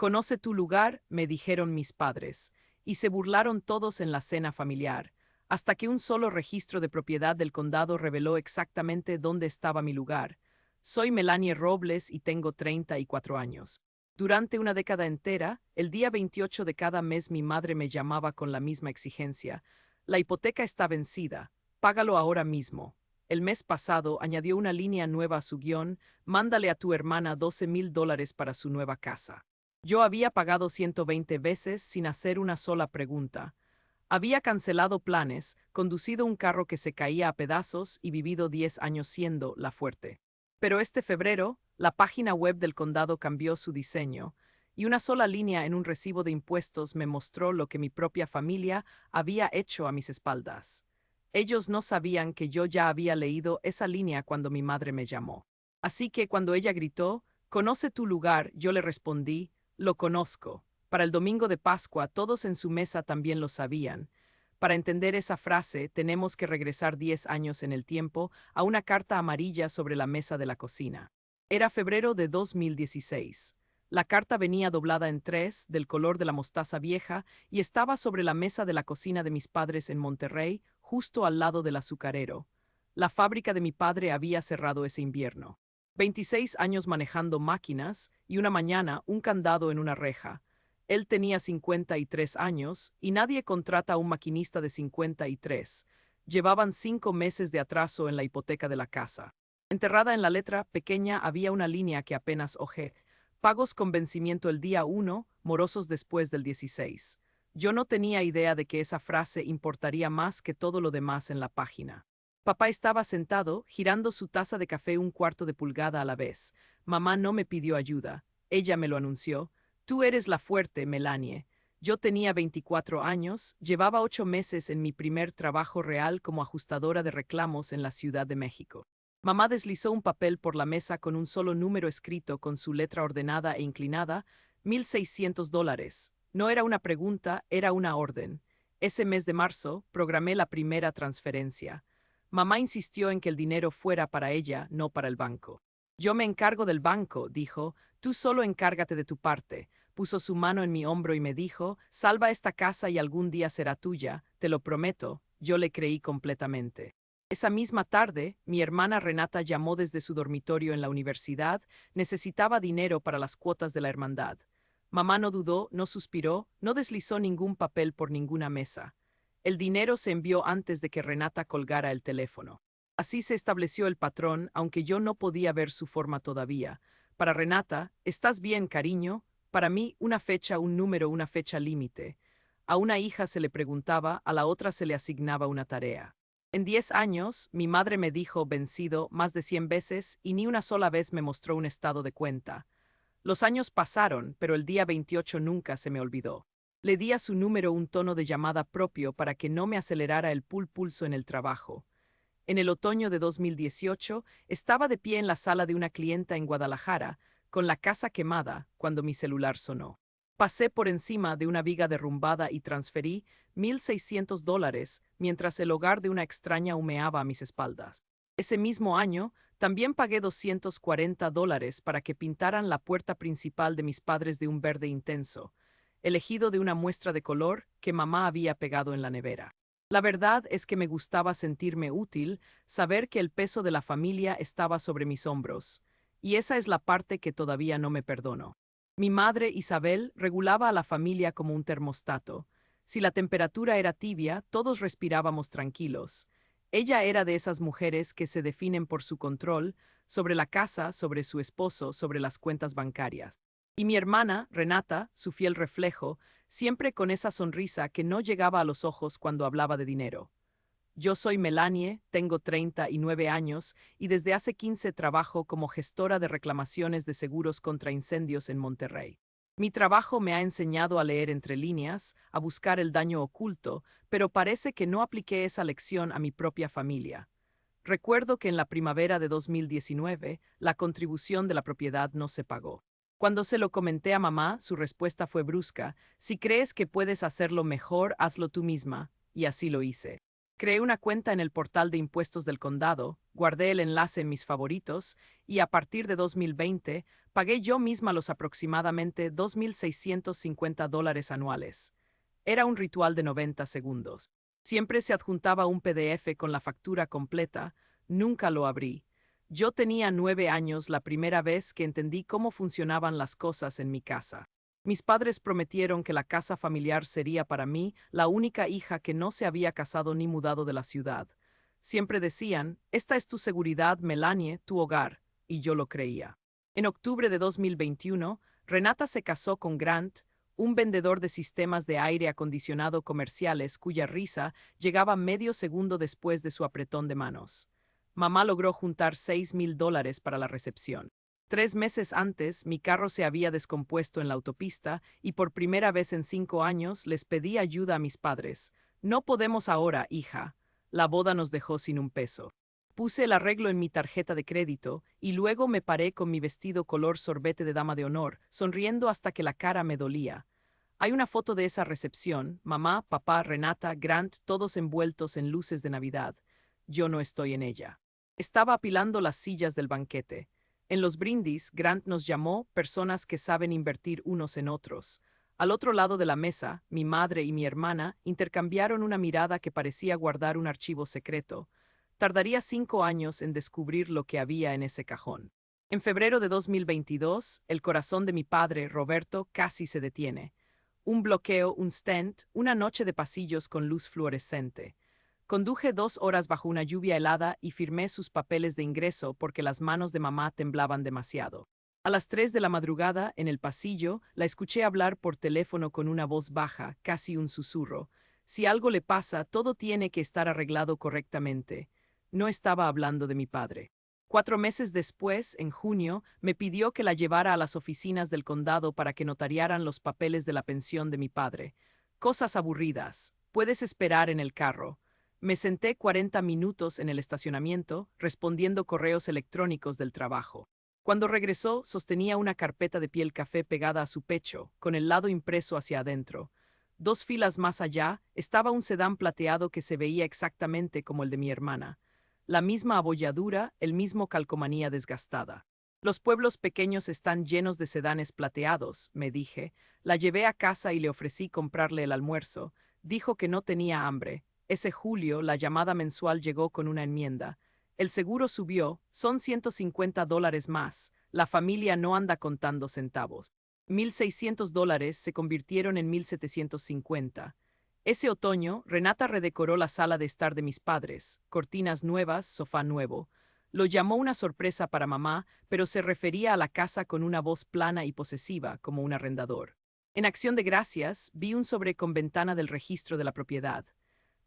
Conoce tu lugar, me dijeron mis padres, y se burlaron todos en la cena familiar, hasta que un solo registro de propiedad del condado reveló exactamente dónde estaba mi lugar. Soy Melanie Robles y tengo 34 años. Durante una década entera, el día 28 de cada mes mi madre me llamaba con la misma exigencia. La hipoteca está vencida, págalo ahora mismo. El mes pasado añadió una línea nueva a su guión, mándale a tu hermana $12,000 para su nueva casa. Yo había pagado 120 veces sin hacer una sola pregunta. Había cancelado planes, conducido un carro que se caía a pedazos y vivido 10 años siendo la fuerte. Pero este febrero, la página web del condado cambió su diseño, y una sola línea en un recibo de impuestos me mostró lo que mi propia familia había hecho a mis espaldas. Ellos no sabían que yo ya había leído esa línea cuando mi madre me llamó. Así que cuando ella gritó, «Conoce tu lugar», yo le respondí, «Lo conozco». Para el domingo de Pascua todos en su mesa también lo sabían. Para entender esa frase tenemos que regresar 10 años en el tiempo a una carta amarilla sobre la mesa de la cocina. Era febrero de 2016. La carta venía doblada en tres, del color de la mostaza vieja, y estaba sobre la mesa de la cocina de mis padres en Monterrey, justo al lado del azucarero. La fábrica de mi padre había cerrado ese invierno. 26 años manejando máquinas y una mañana un candado en una reja. Él tenía 53 años y nadie contrata a un maquinista de 53. Llevaban 5 meses de atraso en la hipoteca de la casa. Enterrada en la letra pequeña había una línea que apenas hojé. Pagos con vencimiento el día 1, morosos después del 16. Yo no tenía idea de que esa frase importaría más que todo lo demás en la página. Papá estaba sentado, girando su taza de café un cuarto de pulgada a la vez. Mamá no me pidió ayuda. Ella me lo anunció. Tú eres la fuerte, Melanie. Yo tenía 24 años, llevaba 8 meses en mi primer trabajo real como ajustadora de reclamos en la Ciudad de México. Mamá deslizó un papel por la mesa con un solo número escrito con su letra ordenada e inclinada, $1,600. No era una pregunta, era una orden. Ese mes de marzo, programé la primera transferencia. Mamá insistió en que el dinero fuera para ella, no para el banco. Yo me encargo del banco, dijo, tú solo encárgate de tu parte. Puso su mano en mi hombro y me dijo, salva esta casa y algún día será tuya, te lo prometo. Yo le creí completamente. Esa misma tarde, mi hermana Renata llamó desde su dormitorio en la universidad, necesitaba dinero para las cuotas de la hermandad. Mamá no dudó, no suspiró, no deslizó ningún papel por ninguna mesa. El dinero se envió antes de que Renata colgara el teléfono. Así se estableció el patrón, aunque yo no podía ver su forma todavía. Para Renata, ¿estás bien, cariño? Para mí, una fecha, un número, una fecha límite. A una hija se le preguntaba, a la otra se le asignaba una tarea. En 10 años, mi madre me dijo vencido más de 100 veces y ni una sola vez me mostró un estado de cuenta. Los años pasaron, pero el día 28 nunca se me olvidó. Le di a su número un tono de llamada propio para que no me acelerara el pulso en el trabajo. En el otoño de 2018, estaba de pie en la sala de una clienta en Guadalajara, con la casa quemada, cuando mi celular sonó. Pasé por encima de una viga derrumbada y transferí $1,600 mientras el hogar de una extraña humeaba a mis espaldas. Ese mismo año, también pagué $240 para que pintaran la puerta principal de mis padres de un verde intenso, elegido de una muestra de color que mamá había pegado en la nevera. La verdad es que me gustaba sentirme útil, saber que el peso de la familia estaba sobre mis hombros. Y esa es la parte que todavía no me perdono. Mi madre, Isabel, regulaba a la familia como un termostato. Si la temperatura era tibia, todos respirábamos tranquilos. Ella era de esas mujeres que se definen por su control sobre la casa, sobre su esposo, sobre las cuentas bancarias. Y mi hermana, Renata, su fiel reflejo, siempre con esa sonrisa que no llegaba a los ojos cuando hablaba de dinero. Yo soy Melanie, tengo 39 años y desde hace 15 trabajo como gestora de reclamaciones de seguros contra incendios en Monterrey. Mi trabajo me ha enseñado a leer entre líneas, a buscar el daño oculto, pero parece que no apliqué esa lección a mi propia familia. Recuerdo que en la primavera de 2019, la contribución de la propiedad no se pagó. Cuando se lo comenté a mamá, su respuesta fue brusca: si crees que puedes hacerlo mejor, hazlo tú misma, y así lo hice. Creé una cuenta en el portal de impuestos del condado, guardé el enlace en mis favoritos y a partir de 2020 pagué yo misma los aproximadamente $2,650 anuales. Era un ritual de 90 segundos. Siempre se adjuntaba un PDF con la factura completa, nunca lo abrí. Yo tenía 9 años la primera vez que entendí cómo funcionaban las cosas en mi casa. Mis padres prometieron que la casa familiar sería para mí la única hija que no se había casado ni mudado de la ciudad. Siempre decían, esta es tu seguridad, Melanie, tu hogar, y yo lo creía. En octubre de 2021, Renata se casó con Grant, un vendedor de sistemas de aire acondicionado comerciales cuya risa llegaba medio segundo después de su apretón de manos. Mamá logró juntar $6,000 para la recepción. 3 meses antes, mi carro se había descompuesto en la autopista y por primera vez en 5 años les pedí ayuda a mis padres. No podemos ahora, hija. La boda nos dejó sin un peso. Puse el arreglo en mi tarjeta de crédito y luego me paré con mi vestido color sorbete de dama de honor, sonriendo hasta que la cara me dolía. Hay una foto de esa recepción, mamá, papá, Renata, Grant, todos envueltos en luces de Navidad. Yo no estoy en ella. Estaba apilando las sillas del banquete. En los brindis, Grant nos llamó personas que saben invertir unos en otros. Al otro lado de la mesa, mi madre y mi hermana intercambiaron una mirada que parecía guardar un archivo secreto. Tardaría 5 años en descubrir lo que había en ese cajón. En febrero de 2022, el corazón de mi padre, Roberto, casi se detiene. Un bloqueo, un stent, una noche de pasillos con luz fluorescente. Conduje 2 horas bajo una lluvia helada y firmé sus papeles de ingreso porque las manos de mamá temblaban demasiado. A las 3 de la madrugada, en el pasillo, la escuché hablar por teléfono con una voz baja, casi un susurro. Si algo le pasa, todo tiene que estar arreglado correctamente. No estaba hablando de mi padre. 4 meses después, en junio, me pidió que la llevara a las oficinas del condado para que notariaran los papeles de la pensión de mi padre. Cosas aburridas. Puedes esperar en el carro. Me senté 40 minutos en el estacionamiento, respondiendo correos electrónicos del trabajo. Cuando regresó, sostenía una carpeta de piel café pegada a su pecho, con el lado impreso hacia adentro. 2 filas más allá, estaba un sedán plateado que se veía exactamente como el de mi hermana. La misma abolladura, el mismo calcomanía desgastada. Los pueblos pequeños están llenos de sedanes plateados, me dije. La llevé a casa y le ofrecí comprarle el almuerzo. Dijo que no tenía hambre. Ese julio, la llamada mensual llegó con una enmienda. El seguro subió, son $150 más. La familia no anda contando centavos. $1,600 se convirtieron en 1,750. Ese otoño, Renata redecoró la sala de estar de mis padres, cortinas nuevas, sofá nuevo. Lo llamó una sorpresa para mamá, pero se refería a la casa con una voz plana y posesiva, como un arrendador. En acción de gracias, vi un sobre con ventana del registro de la propiedad.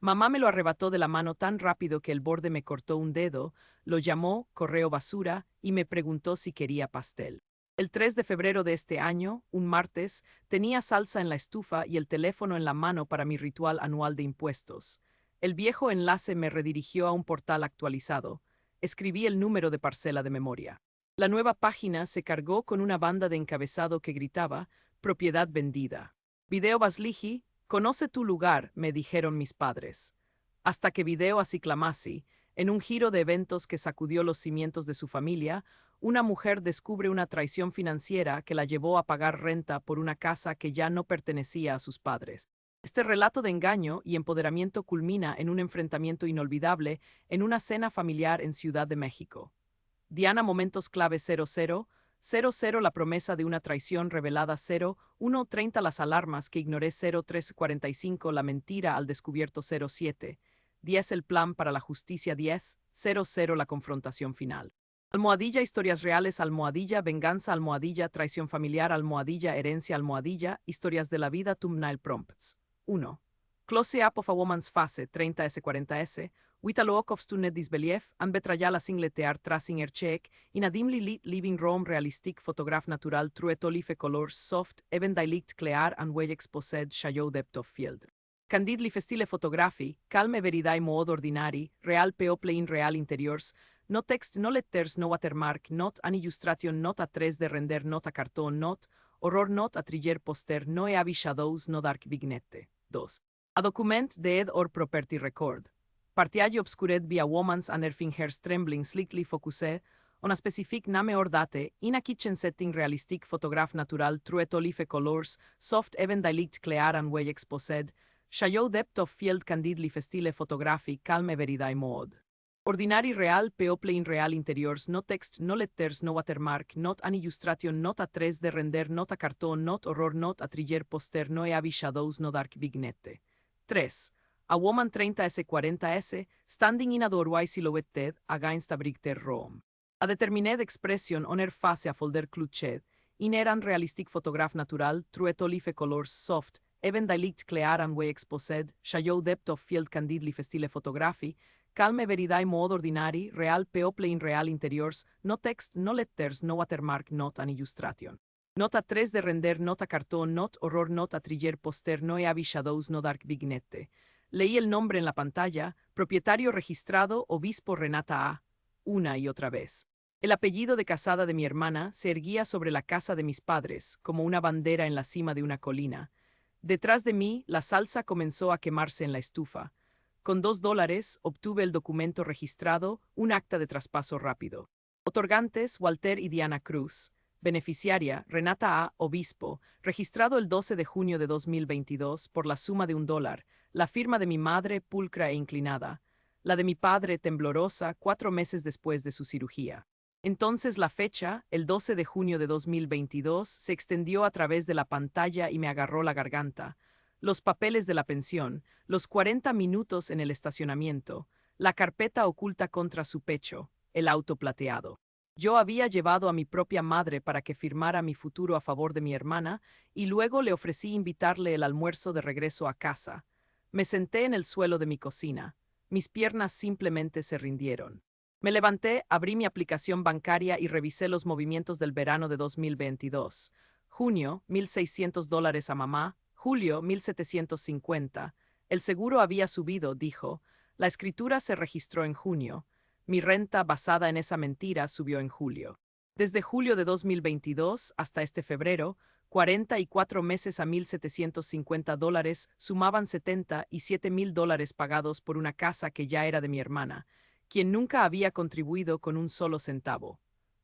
Mamá me lo arrebató de la mano tan rápido que el borde me cortó un dedo, lo llamó correo basura y me preguntó si quería pastel. El 3 de febrero de este año, un martes, tenía salsa en la estufa y el teléfono en la mano para mi ritual anual de impuestos. El viejo enlace me redirigió a un portal actualizado. Escribí el número de parcela de memoria. La nueva página se cargó con una banda de encabezado que gritaba, propiedad vendida. Video Basligi, conoce tu lugar, me dijeron mis padres. Hasta que Video Asiclamasi, en un giro de eventos que sacudió los cimientos de su familia, una mujer descubre una traición financiera que la llevó a pagar renta por una casa que ya no pertenecía a sus padres. Este relato de engaño y empoderamiento culmina en un enfrentamiento inolvidable en una cena familiar en Ciudad de México. Diana Momentos clave 00:00 la promesa de una traición revelada 01:30 las alarmas que ignoré 03:45 la mentira al descubierto 07:10 el plan para la justicia 10:00 la confrontación final. Almohadilla historias reales almohadilla venganza almohadilla traición familiar almohadilla herencia almohadilla historias de la vida thumbnail prompts. 1. Close up of a woman's face 30S40S Witalookofstunet disbelief, anbetrayala singletear trasinger check, inadimli lit living room realistic photograph natural truetolife colors soft, even dialect clear and well exposed shadow depth of field. Candidly festile photography, calme veridae mood ordinari, real people in real interiors, no text no letters no watermark not an illustration not a 3 de render not a cartón not, horror not a triller poster no heavy shadows no dark vignette. 2. A document de ed or property record. Partiage obscured via womans aner fingers trembling slightly focusé, una specific name ordate, in a kitchen setting realistic photograph natural truet olive colors, soft even dialect clear and way exposed, show depth of field candidly festile photography calme veridae mode. Ordinary real people in real interiors, no text, no letters, no watermark, not an illustration, not a 3D render, not a cartón, not horror, not a thriller poster, no heavy shadows, no dark vignette. 3. A woman 30s-40s, standing in a doorway silhouetted against a brighter room. A determined expression on her face a folder clutched, in an realistic photograph natural, truet olive colors soft, even dialect clear and way exposed, show depth of field candidly festile photography, calme veridae mode ordinary, real people in real interiors, no text, no letters, no watermark, not an illustration. Not a 3D render, not a cartón, not horror, not a thriller poster, no heavy shadows, no dark vignette. Leí el nombre en la pantalla, propietario registrado, obispo Renata A. Una y otra vez. El apellido de casada de mi hermana se erguía sobre la casa de mis padres, como una bandera en la cima de una colina. Detrás de mí, la salsa comenzó a quemarse en la estufa. Con $2 obtuve el documento registrado, un acta de traspaso rápido. Otorgantes, Walter y Diana Cruz. Beneficiaria, Renata A. Obispo, registrado el 12 de junio de 2022 por la suma de $1. La firma de mi madre, pulcra e inclinada. La de mi padre, temblorosa, 4 meses después de su cirugía. Entonces la fecha, el 12 de junio de 2022, se extendió a través de la pantalla y me agarró la garganta. Los papeles de la pensión, los 40 minutos en el estacionamiento, la carpeta oculta contra su pecho, el auto plateado. Yo había llevado a mi propia madre para que firmara mi futuro a favor de mi hermana y luego le ofrecí invitarle el almuerzo de regreso a casa. Me senté en el suelo de mi cocina. Mis piernas simplemente se rindieron. Me levanté, abrí mi aplicación bancaria y revisé los movimientos del verano de 2022. Junio, $1,600 a mamá. Julio, 1,750. El seguro había subido, dijo. La escritura se registró en junio. Mi renta basada en esa mentira subió en julio. Desde julio de 2022 hasta este febrero, 44 meses a $1,750 sumaban $77,000 pagados por una casa que ya era de mi hermana, quien nunca había contribuido con un solo centavo.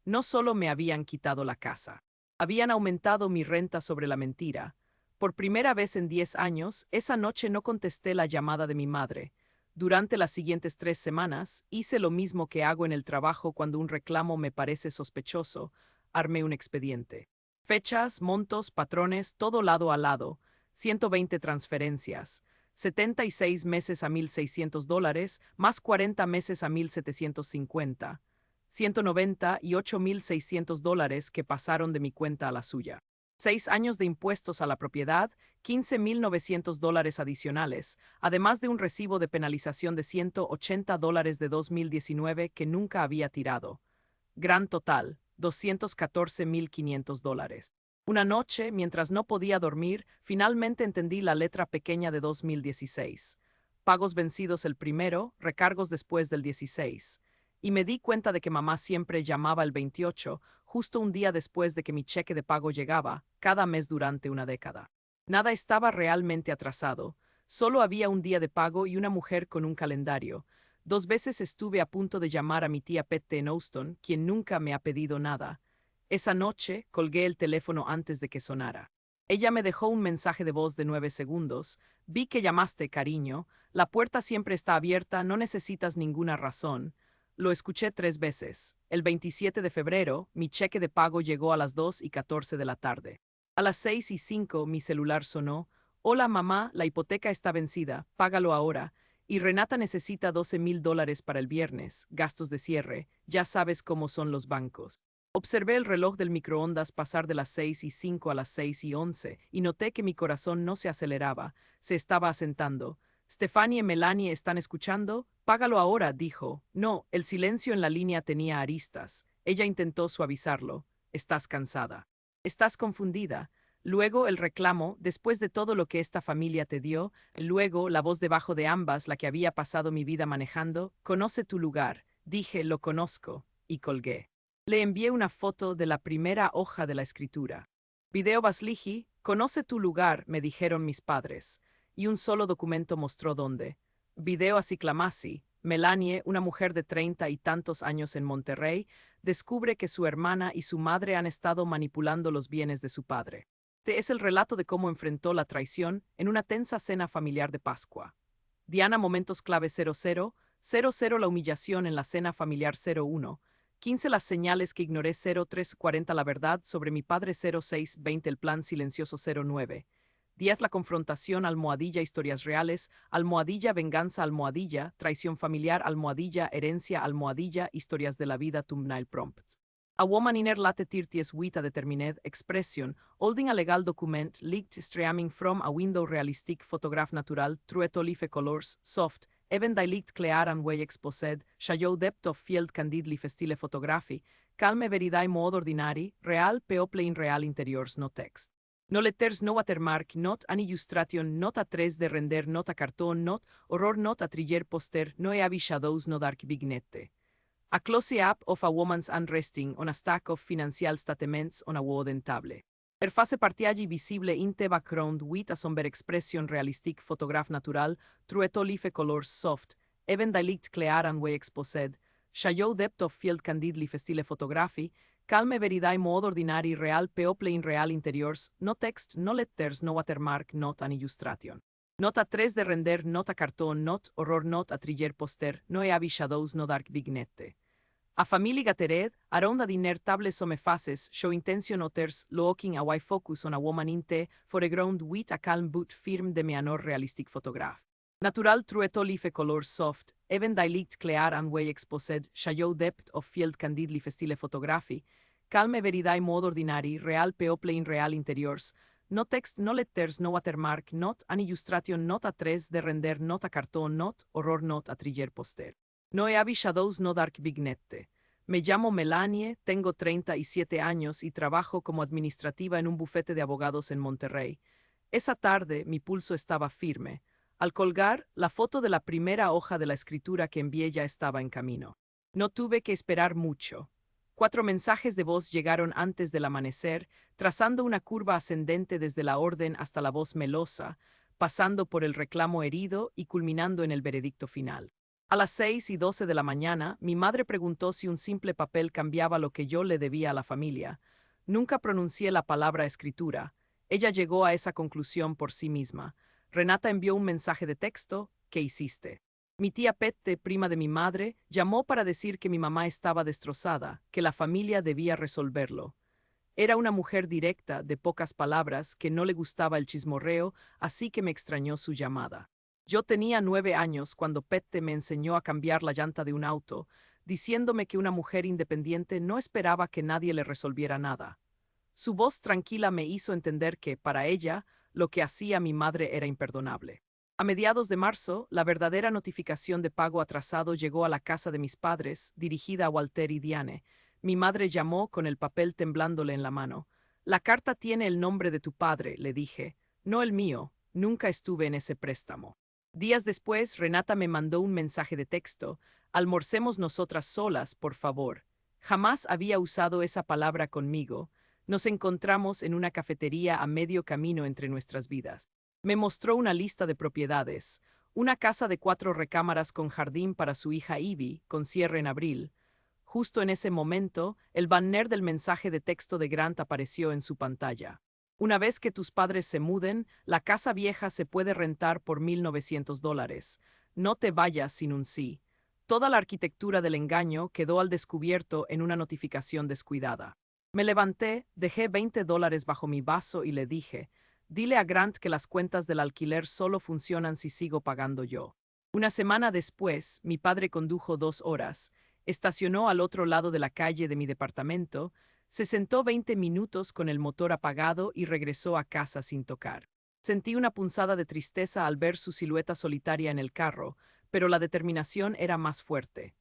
No solo me habían quitado la casa, habían aumentado mi renta sobre la mentira. Por primera vez en 10 años, esa noche no contesté la llamada de mi madre. Durante las siguientes 3 semanas, hice lo mismo que hago en el trabajo cuando un reclamo me parece sospechoso. Armé un expediente. Fechas, montos, patrones, todo lado a lado. 120 transferencias. 76 meses a $1,600, más 40 meses a $1,750. $198,600 que pasaron de mi cuenta a la suya. 6 años de impuestos a la propiedad, $15,900 adicionales, además de un recibo de penalización de $180 de 2019 que nunca había tirado. Gran total, $214,500. Una noche, mientras no podía dormir, finalmente entendí la letra pequeña de 2016. Pagos vencidos el primero, recargos después del 16. Y me di cuenta de que mamá siempre llamaba el 28, justo un día después de que mi cheque de pago llegaba, cada mes durante una década. Nada estaba realmente atrasado, solo había un día de pago y una mujer con un calendario. 2 veces estuve a punto de llamar a mi tía Pette en Houston, quien nunca me ha pedido nada. Esa noche, colgué el teléfono antes de que sonara. Ella me dejó un mensaje de voz de 9 segundos. Vi que llamaste, cariño. La puerta siempre está abierta, no necesitas ninguna razón. Lo escuché 3 veces. El 27 de febrero, mi cheque de pago llegó a las 2:14 de la tarde. A las 6:05 mi celular sonó. Hola mamá, la hipoteca está vencida, págalo ahora. Y Renata necesita $12,000 para el viernes, gastos de cierre, ya sabes cómo son los bancos. Observé el reloj del microondas pasar de las 6:05 a las 6:11 y noté que mi corazón no se aceleraba, se estaba asentando. Stephanie y Melanie están escuchando. Págalo ahora, dijo. No, el silencio en la línea tenía aristas. Ella intentó suavizarlo. Estás cansada. Estás confundida. Luego el reclamo, después de todo lo que esta familia te dio. Luego la voz debajo de ambas, la que había pasado mi vida manejando. Conoce tu lugar. Dije, lo conozco. Y colgué. Le envié una foto de la primera hoja de la escritura. Video Basligi, conoce tu lugar, me dijeron mis padres. Y un solo documento mostró dónde. Video a Ciclamasi. Melanie, una mujer de 30 y tantos años en Monterrey, descubre que su hermana y su madre han estado manipulando los bienes de su padre. Este es el relato de cómo enfrentó la traición en una tensa cena familiar de Pascua. Diana, momentos clave 00, la humillación en la cena familiar 01, 15 las señales que ignoré 0340 la verdad sobre mi padre 0620 el plan silencioso 09. 10 la confrontación almohadilla historias reales, almohadilla venganza almohadilla, traición familiar almohadilla herencia almohadilla historias de la vida thumbnail prompts. A woman inner late 30 wita determined expression, holding a legal document leaked streaming from a window realistic photograph natural, truetolife colors, soft, even dialect clear and way exposed, show depth of field candidly festile photography, calme veridae mod ordinary, real people in real interiors no text. No letters, no watermark, not an illustration, not a 3 de render, not a cartón, not horror, not a triller poster, no heavy shadows, no dark vignette. A close-up of a woman's unresting on a stack of financial statements on a wooden table. Perface partiagi visible in the background with a somber expression realistic photograph natural, truetolife colors soft, even dialect clear and way exposed, show depth of field candidly festile photography, calme veridae mod ordinary real people in real interiors, no text, no letters, no watermark, not an illustration. Not a 3 de render, not a cartón, not horror, not a triller poster, no heavy shadows, no dark vignette. A family gathered around a dinner table some faces show intention others looking away focus on a woman in the foreground with a calm but firm de manner realistic photograph. Natural truetolife colors soft, even dialect clear and way exposed, show depth of field candidly festile photography, calme veridae mod ordinary, real people in real interiors, no text, no letters, no watermark, not an illustration, not a 3 de render, not a cartón, not horror, not a triller poster. No heavy shadows, no dark vignette. Me llamo Melanie, tengo 37 años y trabajo como administrativa en un bufete de abogados en Monterrey. Esa tarde mi pulso estaba firme. Al colgar, la foto de la primera hoja de la escritura que envié ya estaba en camino. No tuve que esperar mucho. 4 mensajes de voz llegaron antes del amanecer, trazando una curva ascendente desde la orden hasta la voz melosa, pasando por el reclamo herido y culminando en el veredicto final. A las 6:12 de la mañana, mi madre preguntó si un simple papel cambiaba lo que yo le debía a la familia. Nunca pronuncié la palabra escritura. Ella llegó a esa conclusión por sí misma. Renata envió un mensaje de texto. ¿Qué hiciste? Mi tía Pette, prima de mi madre, llamó para decir que mi mamá estaba destrozada, que la familia debía resolverlo. Era una mujer directa, de pocas palabras, que no le gustaba el chismorreo, así que me extrañó su llamada. Yo tenía 9 años cuando Pette me enseñó a cambiar la llanta de un auto, diciéndome que una mujer independiente no esperaba que nadie le resolviera nada. Su voz tranquila me hizo entender que, para ella, lo que hacía mi madre era imperdonable. A mediados de marzo, la verdadera notificación de pago atrasado llegó a la casa de mis padres, dirigida a Walter y Diane. Mi madre llamó con el papel temblándole en la mano. La carta tiene el nombre de tu padre, le dije, no el mío, nunca estuve en ese préstamo. Días después, Renata me mandó un mensaje de texto. Almorcemos nosotras solas, por favor. Jamás había usado esa palabra conmigo. Nos encontramos en una cafetería a medio camino entre nuestras vidas. Me mostró una lista de propiedades. Una casa de 4 recámaras con jardín para su hija Ivy, con cierre en abril. Justo en ese momento, el banner del mensaje de texto de Grant apareció en su pantalla. Una vez que tus padres se muden, la casa vieja se puede rentar por $1,900. No te vayas sin un sí. Toda la arquitectura del engaño quedó al descubierto en una notificación descuidada. Me levanté, dejé $20 bajo mi vaso y le dije, dile a Grant que las cuentas del alquiler solo funcionan si sigo pagando yo. Una semana después, mi padre condujo 2 horas, estacionó al otro lado de la calle de mi departamento, se sentó 20 minutos con el motor apagado y regresó a casa sin tocar. Sentí una punzada de tristeza al ver su silueta solitaria en el carro, pero la determinación era más fuerte.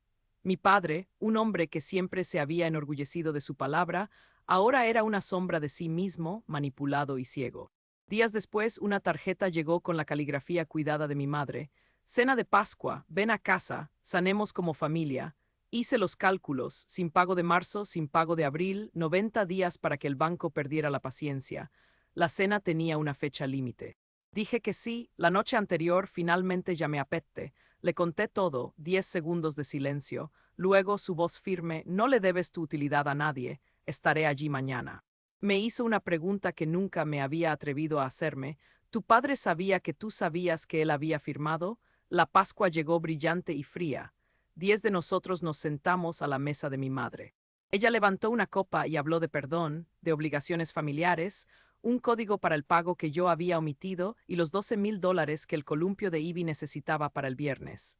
Mi padre, un hombre que siempre se había enorgullecido de su palabra, ahora era una sombra de sí mismo, manipulado y ciego. Días después, una tarjeta llegó con la caligrafía cuidada de mi madre. Cena de Pascua, ven a casa, sanemos como familia. Hice los cálculos, sin pago de marzo, sin pago de abril, 90 días para que el banco perdiera la paciencia. La cena tenía una fecha límite. Dije que sí. La noche anterior finalmente llamé a Pette. Le conté todo, 10 segundos de silencio. Luego su voz firme: no le debes tu utilidad a nadie, estaré allí mañana. Me hizo una pregunta que nunca me había atrevido a hacerme. ¿Tu padre sabía que tú sabías que él había firmado? La Pascua llegó brillante y fría. 10 de nosotros nos sentamos a la mesa de mi madre. Ella levantó una copa y habló de perdón, de obligaciones familiares, un código para el pago que yo había omitido y los $12,000 que el columpio de Ivy necesitaba para el viernes.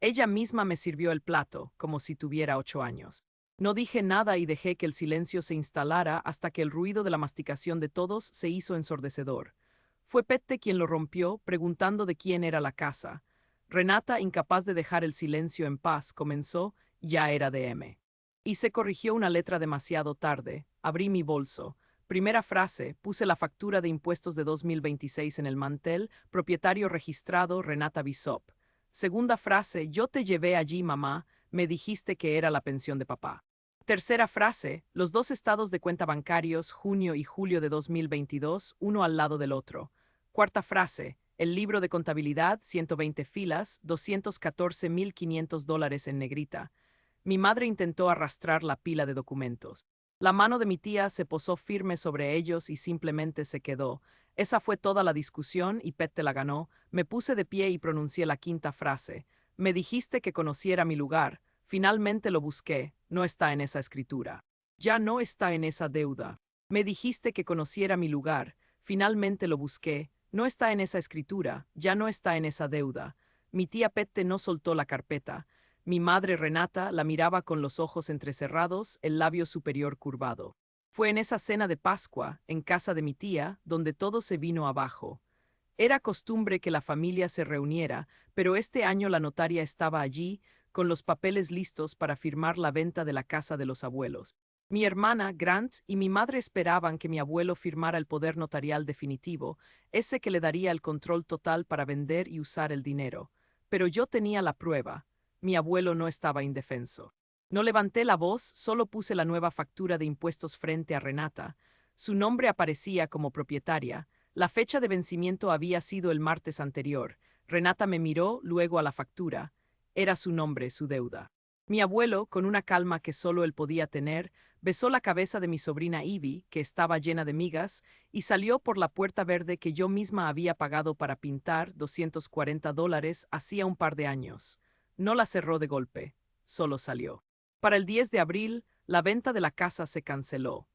Ella misma me sirvió el plato, como si tuviera 8 años. No dije nada y dejé que el silencio se instalara hasta que el ruido de la masticación de todos se hizo ensordecedor. Fue Pette quien lo rompió, preguntando de quién era la casa. Renata, incapaz de dejar el silencio en paz, comenzó: ya era de M. Y se corrigió una letra demasiado tarde. Abrí mi bolso. Primera frase: puse la factura de impuestos de 2026 en el mantel, propietario registrado Renata Bisop. Segunda frase: yo te llevé allí, mamá, me dijiste que era la pensión de papá. Tercera frase: los dos estados de cuenta bancarios, junio y julio de 2022, uno al lado del otro. Cuarta frase: el libro de contabilidad, 120 filas, $214,500 en negrita. Mi madre intentó arrastrar la pila de documentos. La mano de mi tía se posó firme sobre ellos y simplemente se quedó. Esa fue toda la discusión y Pette la ganó. Me puse de pie y pronuncié la quinta frase. Me dijiste que conociera mi lugar. Finalmente lo busqué. No está en esa escritura. Ya no está en esa deuda. Me dijiste que conociera mi lugar. Finalmente lo busqué. No está en esa escritura. Ya no está en esa deuda. Mi tía Pette no soltó la carpeta. Mi madre Renata la miraba con los ojos entrecerrados, el labio superior curvado. Fue en esa cena de Pascua, en casa de mi tía, donde todo se vino abajo. Era costumbre que la familia se reuniera, pero este año la notaria estaba allí, con los papeles listos para firmar la venta de la casa de los abuelos. Mi hermana, Grant, y mi madre esperaban que mi abuelo firmara el poder notarial definitivo, ese que le daría el control total para vender y usar el dinero. Pero yo tenía la prueba. Mi abuelo no estaba indefenso. No levanté la voz, solo puse la nueva factura de impuestos frente a Renata. Su nombre aparecía como propietaria. La fecha de vencimiento había sido el martes anterior. Renata me miró, luego a la factura. Era su nombre, su deuda. Mi abuelo, con una calma que solo él podía tener, besó la cabeza de mi sobrina Ivy, que estaba llena de migas, y salió por la puerta verde que yo misma había pagado para pintar, $240, hacía un par de años. No la cerró de golpe, solo salió. Para el 10 de abril, la venta de la casa se canceló.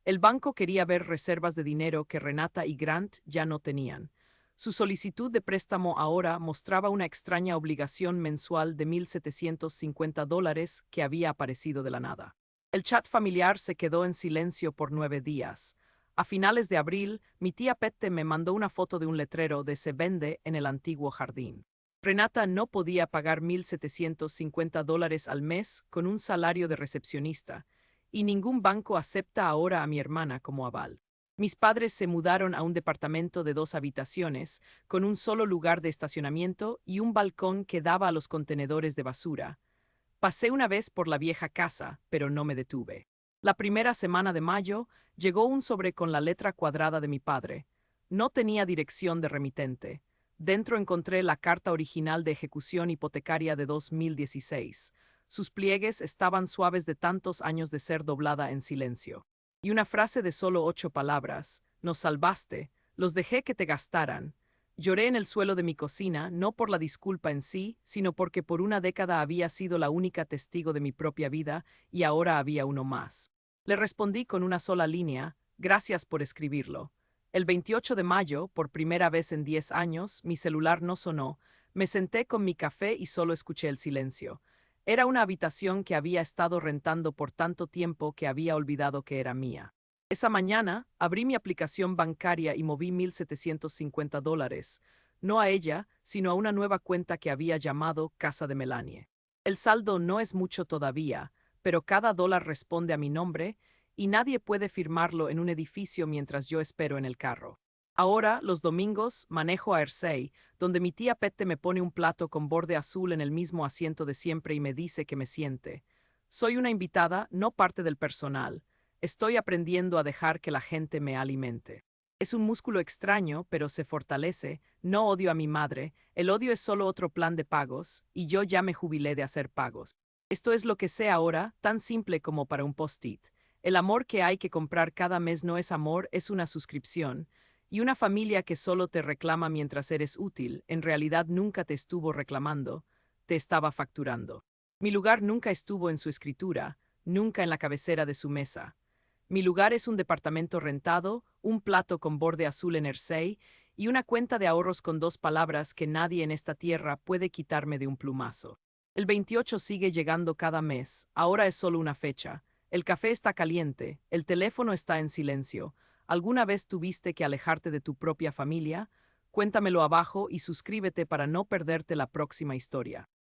El banco quería ver reservas de dinero que Renata y Grant ya no tenían. Su solicitud de préstamo ahora mostraba una extraña obligación mensual de $1,750 que había aparecido de la nada. El chat familiar se quedó en silencio por 9 días. A finales de abril, mi tía Pette me mandó una foto de un letrero de "se vende" en el antiguo jardín. Renata no podía pagar $1,750 al mes con un salario de recepcionista, y ningún banco acepta ahora a mi hermana como aval. Mis padres se mudaron a un departamento de 2 habitaciones, con un solo lugar de estacionamiento y un balcón que daba a los contenedores de basura. Pasé una vez por la vieja casa, pero no me detuve. La primera semana de mayo llegó un sobre con la letra cuadrada de mi padre. No tenía dirección de remitente. Dentro encontré la carta original de ejecución hipotecaria de 2016. Sus pliegues estaban suaves de tantos años de ser doblada en silencio. Y una frase de solo 8 palabras: nos salvaste, los dejé que te gastaran. Lloré en el suelo de mi cocina, no por la disculpa en sí, sino porque por una década había sido la única testigo de mi propia vida y ahora había uno más. Le respondí con una sola línea: gracias por escribirlo. El 28 de mayo, por primera vez en 10 años, mi celular no sonó. Me senté con mi café y solo escuché el silencio. Era una habitación que había estado rentando por tanto tiempo que había olvidado que era mía. Esa mañana, abrí mi aplicación bancaria y moví $1,750, no a ella, sino a una nueva cuenta que había llamado Casa de Melanie. El saldo no es mucho todavía, pero cada dólar responde a mi nombre, y nadie puede firmarlo en un edificio mientras yo espero en el carro. Ahora, los domingos, manejo a Hersey, donde mi tía Pette me pone un plato con borde azul en el mismo asiento de siempre y me dice que me siente. Soy una invitada, no parte del personal. Estoy aprendiendo a dejar que la gente me alimente. Es un músculo extraño, pero se fortalece. No odio a mi madre, el odio es solo otro plan de pagos, y yo ya me jubilé de hacer pagos. Esto es lo que sé ahora, tan simple como para un post-it. El amor que hay que comprar cada mes no es amor, es una suscripción. Y una familia que solo te reclama mientras eres útil, en realidad nunca te estuvo reclamando, te estaba facturando. Mi lugar nunca estuvo en su escritura, nunca en la cabecera de su mesa. Mi lugar es un departamento rentado, un plato con borde azul en Hersey y una cuenta de ahorros con 2 palabras que nadie en esta tierra puede quitarme de un plumazo. El 28 sigue llegando cada mes, ahora es solo una fecha. El café está caliente, el teléfono está en silencio. ¿Alguna vez tuviste que alejarte de tu propia familia? Cuéntamelo abajo y suscríbete para no perderte la próxima historia.